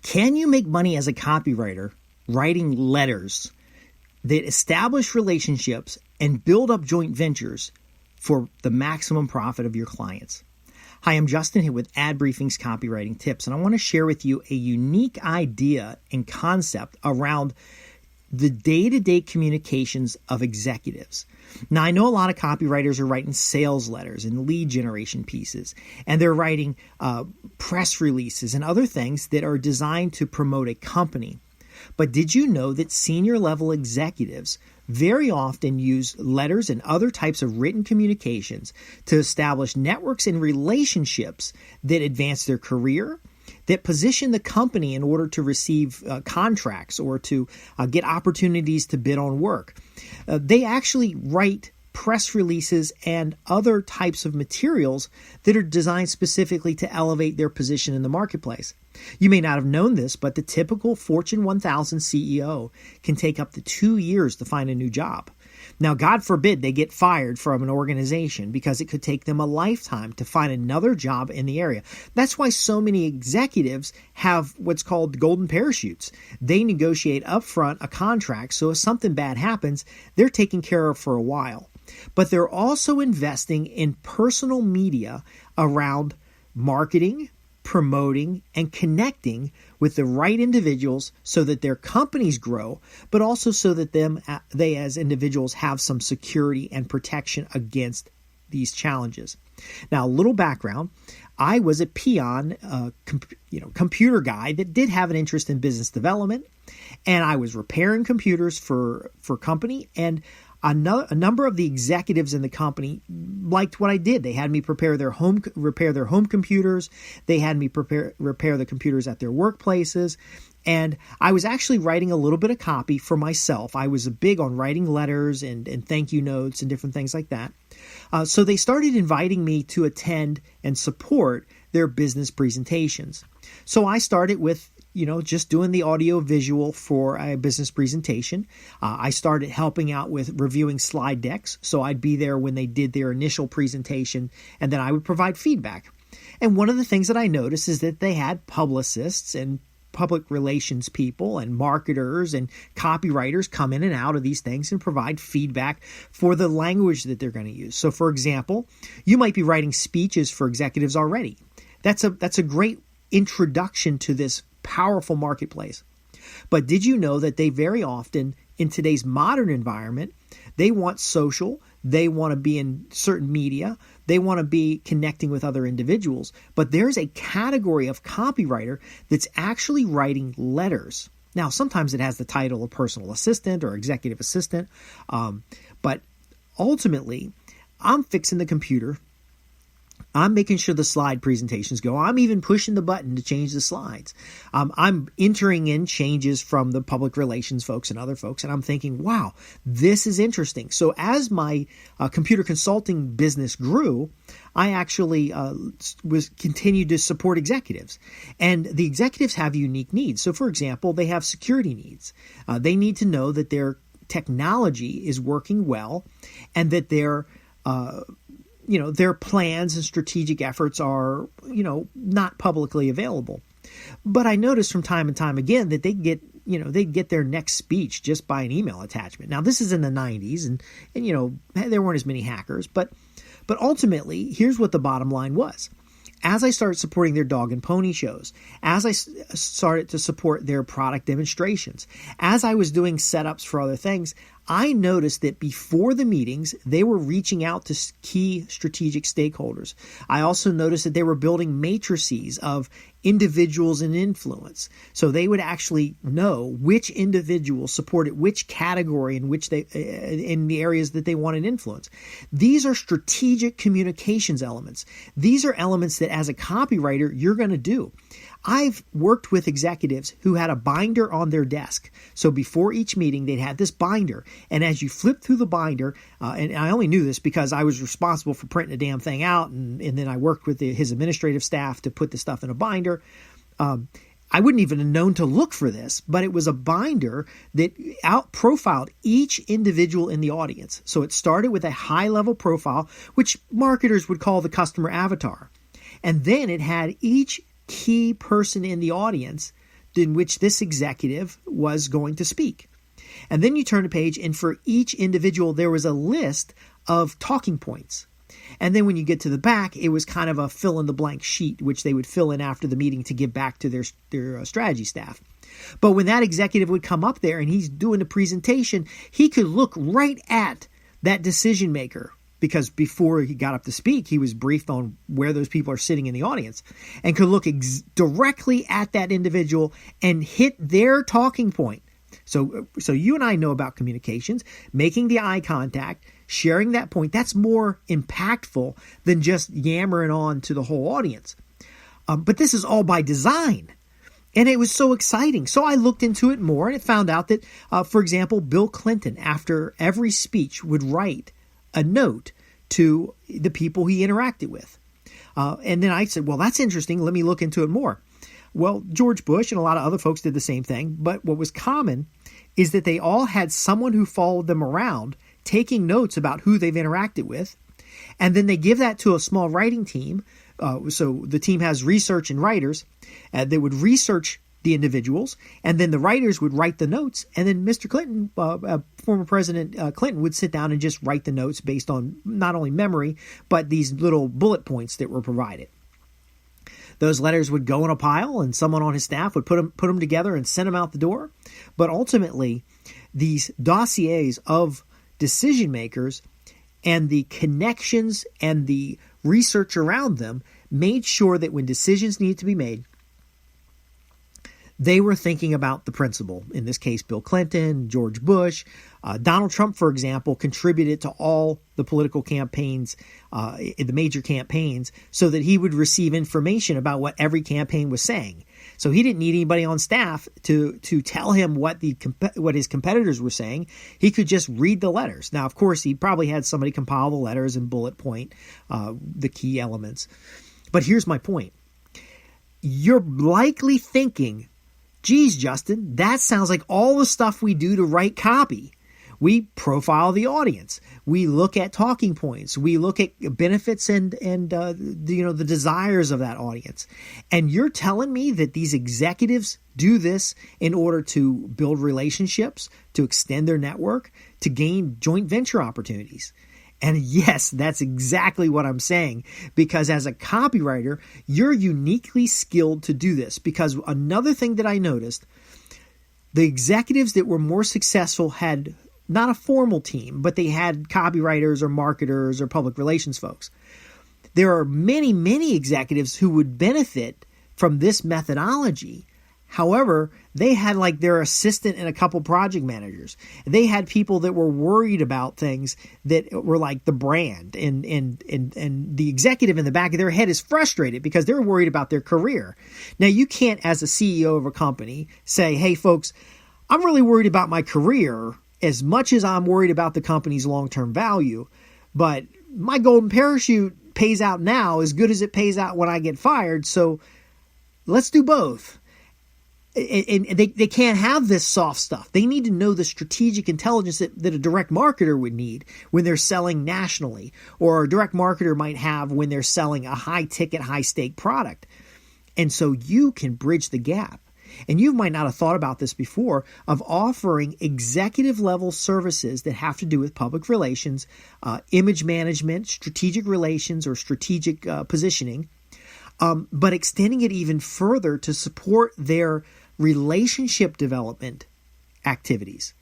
Can you make money as a copywriter writing letters that establish relationships and build up joint ventures for the maximum profit of your clients? Hi, I'm Justin here with Ad Briefing's Copywriting Tips, and I want to share with you a unique idea and concept around the day-to-day communications of executives. Now, I know a lot of copywriters are writing sales letters and lead generation pieces, and they're writing press releases and other things that are designed to promote a company. But did you know that senior level executives very often use letters and other types of written communications to establish networks and relationships that advance their career, that position the company in order to receive contracts or to get opportunities to bid on work? They actually write press releases and other types of materials that are designed specifically to elevate their position in the marketplace. You may not have known this, but the typical Fortune 1000 CEO can take up to 2 years to find a new job. Now, God forbid they get fired from an organization, because it could take them a lifetime to find another job in the area. That's why so many executives have what's called golden parachutes. They negotiate upfront a contract, so if something bad happens, they're taken care of for a while. But they're also investing in personal media around marketing, promoting, and connecting with the right individuals so that their companies grow, but also so that they as individuals have some security and protection against these challenges. Now, a little background. I was a peon, computer guy that did have an interest in business development, and I was repairing computers for company, and a number of the executives in the company liked what I did. They had me repair their home computers. They had me repair the computers at their workplaces. And I was actually writing a little bit of copy for myself. I was big on writing letters and thank you notes and different things like that. So they started inviting me to attend and support their business presentations. So I started with just doing the audio visual for a business presentation. I started helping out with reviewing slide decks. So I'd be there when they did their initial presentation, and then I would provide feedback. And one of the things that I noticed is that they had publicists and public relations people and marketers and copywriters come in and out of these things and provide feedback for the language that they're going to use. So for example, you might be writing speeches for executives already. That's a great introduction to this powerful marketplace. But did you know that they very often, in today's modern environment, they want social, they want to be in certain media, they want to be connecting with other individuals, but there's a category of copywriter that's actually writing letters. Now, sometimes it has the title of personal assistant or executive assistant, but ultimately, I'm fixing the computer. I'm making sure the slide presentations go. I'm even pushing the button to change the slides. I'm entering in changes from the public relations folks and other folks, and I'm thinking, wow, this is interesting. So as my computer consulting business grew, I actually continued to support executives. And the executives have unique needs. So for example, they have security needs. They need to know that their technology is working well and that their plans and strategic efforts are, not publicly available. But I noticed from time and time again that they get their next speech just by an email attachment. Now, this is in the 90s and there weren't as many hackers, but ultimately, here's what the bottom line was. As I started supporting their dog and pony shows, as I started to support their product demonstrations, as I was doing setups for other things, I noticed that before the meetings, they were reaching out to key strategic stakeholders. I also noticed that they were building matrices of individuals in influence. So they would actually know which individuals supported which category in the areas that they wanted influence. These are strategic communications elements. These are elements that as a copywriter, you're going to do. I've worked with executives who had a binder on their desk. So before each meeting, they'd have this binder. And as you flip through the binder, and I only knew this because I was responsible for printing the damn thing out. And then I worked with his administrative staff to put the stuff in a binder. I wouldn't even have known to look for this, but it was a binder that out-profiled each individual in the audience. So it started with a high-level profile, which marketers would call the customer avatar. And then it had each key person in the audience in which this executive was going to speak. And then you turn the page, and for each individual, there was a list of talking points. And then when you get to the back, it was kind of a fill-in-the-blank sheet, which they would fill in after the meeting to give back to their strategy staff. But when that executive would come up there and he's doing the presentation, he could look right at that decision maker, because before he got up to speak, he was briefed on where those people are sitting in the audience, and could look directly at that individual and hit their talking point. So you and I know about communications, making the eye contact, sharing that point. That's more impactful than just yammering on to the whole audience. But this is all by design. And it was so exciting. So I looked into it more, and it found out that, for example, Bill Clinton, after every speech, would write a note to the people he interacted with. And then I said, well, that's interesting. Let me look into it more. Well, George Bush and a lot of other folks did the same thing. But what was common is that they all had someone who followed them around taking notes about who they've interacted with. And then they give that to a small writing team. So the team has research and writers. They would research the individuals, and then the writers would write the notes. And then Mr. Clinton, former President Clinton, would sit down and just write the notes based on not only memory, but these little bullet points that were provided. Those letters would go in a pile, and someone on his staff would put them together and send them out the door. But ultimately, these dossiers of decision makers and the connections and the research around them made sure that when decisions needed to be made, they were thinking about the principal. In this case, Bill Clinton, George Bush, Donald Trump, for example, contributed to all the political campaigns, the major campaigns, so that he would receive information about what every campaign was saying. So he didn't need anybody on staff to tell him what his competitors were saying. He could just read the letters. Now, of course, he probably had somebody compile the letters and bullet point the key elements. But here's my point. You're likely thinking, geez, Justin, that sounds like all the stuff we do to write copy. We profile the audience. We look at talking points. We look at benefits and the desires of that audience. And you're telling me that these executives do this in order to build relationships, to extend their network, to gain joint venture opportunities. And yes, that's exactly what I'm saying, because as a copywriter, you're uniquely skilled to do this. Because another thing that I noticed, the executives that were more successful had not a formal team, but they had copywriters or marketers or public relations folks. There are many, many executives who would benefit from this methodology. However, they had like their assistant and a couple project managers. They had people that were worried about things that were like the brand, and the executive in the back of their head is frustrated because they're worried about their career. Now, you can't, as a CEO of a company, say, hey, folks, I'm really worried about my career as much as I'm worried about the company's long-term value, but my golden parachute pays out now as good as it pays out when I get fired. So let's do both. And they can't have this soft stuff. They need to know the strategic intelligence that a direct marketer would need when they're selling nationally, or a direct marketer might have when they're selling a high-ticket, high-stake product. And so you can bridge the gap. And you might not have thought about this before, of offering executive-level services that have to do with public relations, image management, strategic relations, or strategic positioning, but extending it even further to support their relationship development activities.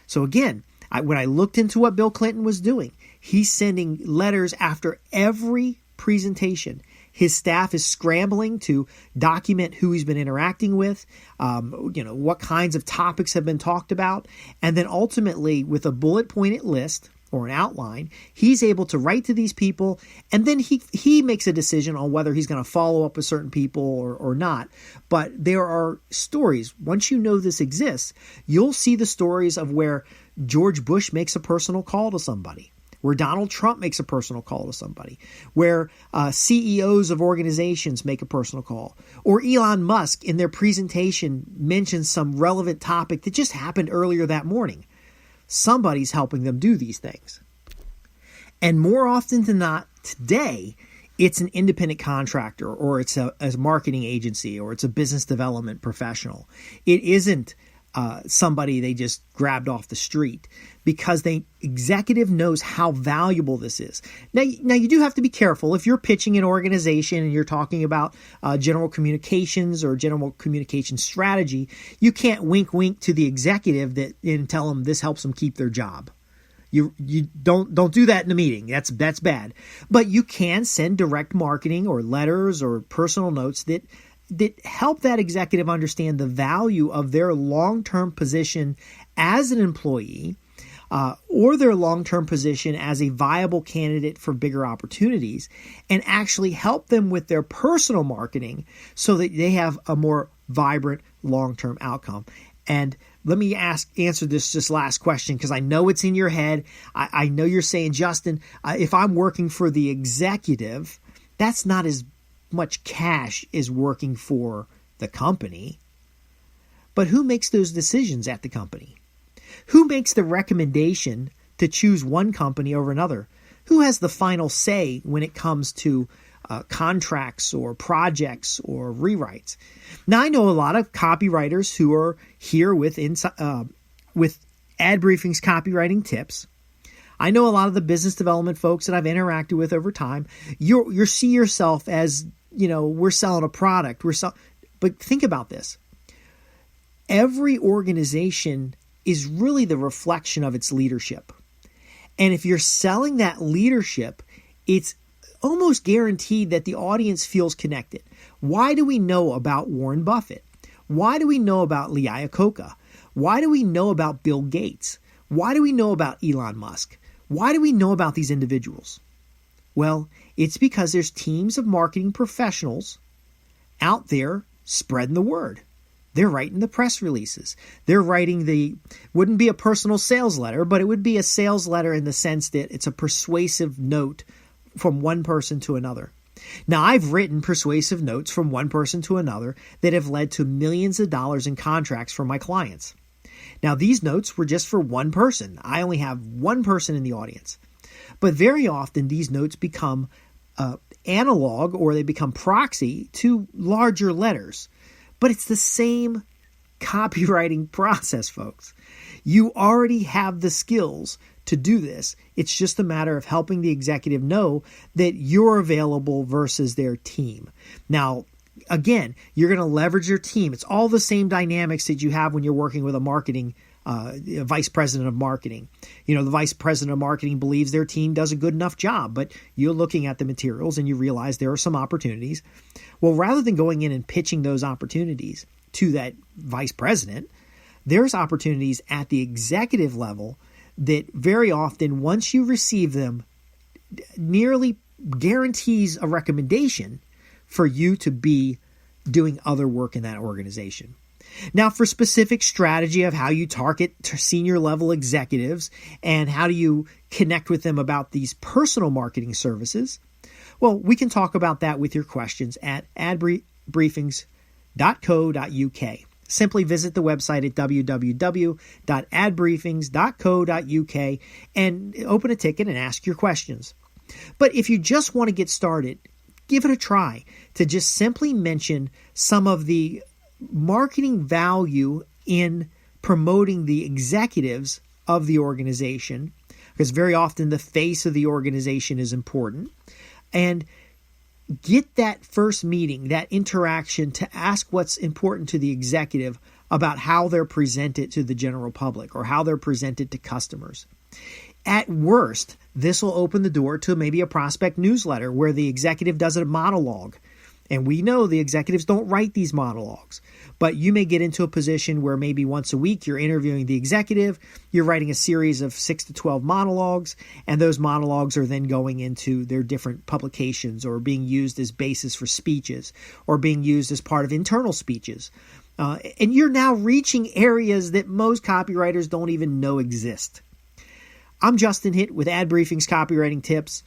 So again, when I looked into what Bill Clinton was doing, he's sending letters after every presentation. His staff is scrambling to document who he's been interacting with, what kinds of topics have been talked about, and then ultimately with a bullet-pointed list or an outline, he's able to write to these people, and then he makes a decision on whether he's going to follow up with certain people or not. But there are stories. Once you know this exists, you'll see the stories of where George Bush makes a personal call to somebody, where Donald Trump makes a personal call to somebody, where CEOs of organizations make a personal call, or Elon Musk in their presentation mentions some relevant topic that just happened earlier that morning. Somebody's helping them do these things. And more often than not, today, it's an independent contractor, or it's a marketing agency, or it's a business development professional. It isn't somebody they just grabbed off the street, because the executive knows how valuable this is. Now you do have to be careful. If you're pitching an organization and you're talking about general communications or general communication strategy, you can't wink to the executive and tell them this helps them keep their job. You don't do that in a meeting. That's bad. But you can send direct marketing or letters or personal notes that help that executive understand the value of their long-term position as an employee, or their long-term position as a viable candidate for bigger opportunities, and actually help them with their personal marketing so that they have a more vibrant long-term outcome. And let me answer this last question, because I know it's in your head. I know you're saying, Justin, if I'm working for the executive, that's not as much cash as working for the company. But who makes those decisions at the company? Who makes the recommendation to choose one company over another? Who has the final say when it comes to contracts or projects or rewrites? Now, I know a lot of copywriters who are here with Ad Briefing's copywriting tips. I know a lot of the business development folks that I've interacted with over time. You see yourself as, we're selling a product. But think about this. Every organization is really the reflection of its leadership. And if you're selling that leadership, it's almost guaranteed that the audience feels connected. Why do we know about Warren Buffett? Why do we know about Lee Iacocca? Why do we know about Bill Gates? Why do we know about Elon Musk? Why do we know about these individuals? Well, it's because there's teams of marketing professionals out there spreading the word. They're writing the press releases. They're writing wouldn't be a personal sales letter, but it would be a sales letter in the sense that it's a persuasive note from one person to another. Now, I've written persuasive notes from one person to another that have led to millions of dollars in contracts for my clients. Now, these notes were just for one person. I only have one person in the audience. But very often, these notes become analog, or they become proxy to larger letters. But it's the same copywriting process, folks. You already have the skills to do this. It's just a matter of helping the executive know that you're available versus their team. Now, again, you're going to leverage your team. It's all the same dynamics that you have when you're working with a vice president of marketing. The vice president of marketing believes their team does a good enough job, but you're looking at the materials and you realize there are some opportunities. Well, rather than going in and pitching those opportunities to that vice president, there's opportunities at the executive level that very often, once you receive them, nearly guarantees a recommendation for you to be doing other work in that organization. Now, for specific strategy of how you target senior level executives and how do you connect with them about these personal marketing services, well, we can talk about that with your questions at adbriefings.co.uk. Simply visit the website at www.adbriefings.co.uk and open a ticket and ask your questions. But if you just want to get started, give it a try to just simply mention some of the marketing value in promoting the executives of the organization, because very often the face of the organization is important, and get that first meeting, that interaction, to ask what's important to the executive about how they're presented to the general public or how they're presented to customers. At worst, this will open the door to maybe a prospect newsletter where the executive does a monologue. And we know the executives don't write these monologues, but you may get into a position where maybe once a week you're interviewing the executive, you're writing a series of 6 to 12 monologues, and those monologues are then going into their different publications or being used as basis for speeches or being used as part of internal speeches. And you're now reaching areas that most copywriters don't even know exist. I'm Justin Hitt with Ad Briefing's Copywriting Tips.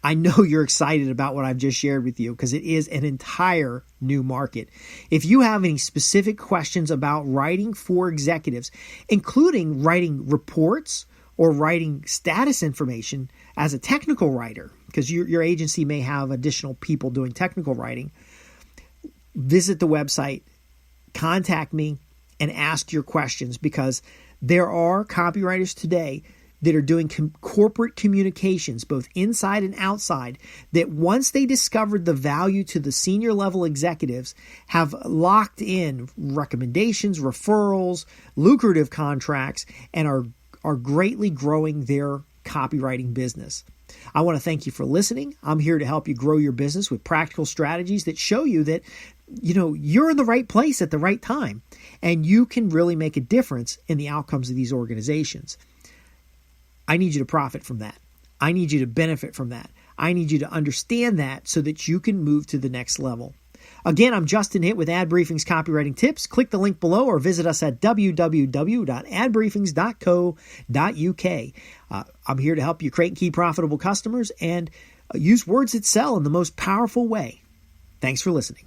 I know you're excited about what I've just shared with you because it is an entire new market. If you have any specific questions about writing for executives, including writing reports or writing status information as a technical writer, because your agency may have additional people doing technical writing, visit the website, contact me, and ask your questions, because there are copywriters today that are doing corporate communications, both inside and outside, that once they discovered the value to the senior level executives, have locked in recommendations, referrals, lucrative contracts, and are greatly growing their copywriting business. I want to thank you for listening. I'm here to help you grow your business with practical strategies that show you that, you're in the right place at the right time, and you can really make a difference in the outcomes of these organizations. I need you to profit from that. I need you to benefit from that. I need you to understand that so that you can move to the next level. Again, I'm Justin Hitt with Ad Briefing's Copywriting Tips. Click the link below or visit us at www.adbriefings.co.uk. I'm here to help you create key profitable customers and use words that sell in the most powerful way. Thanks for listening.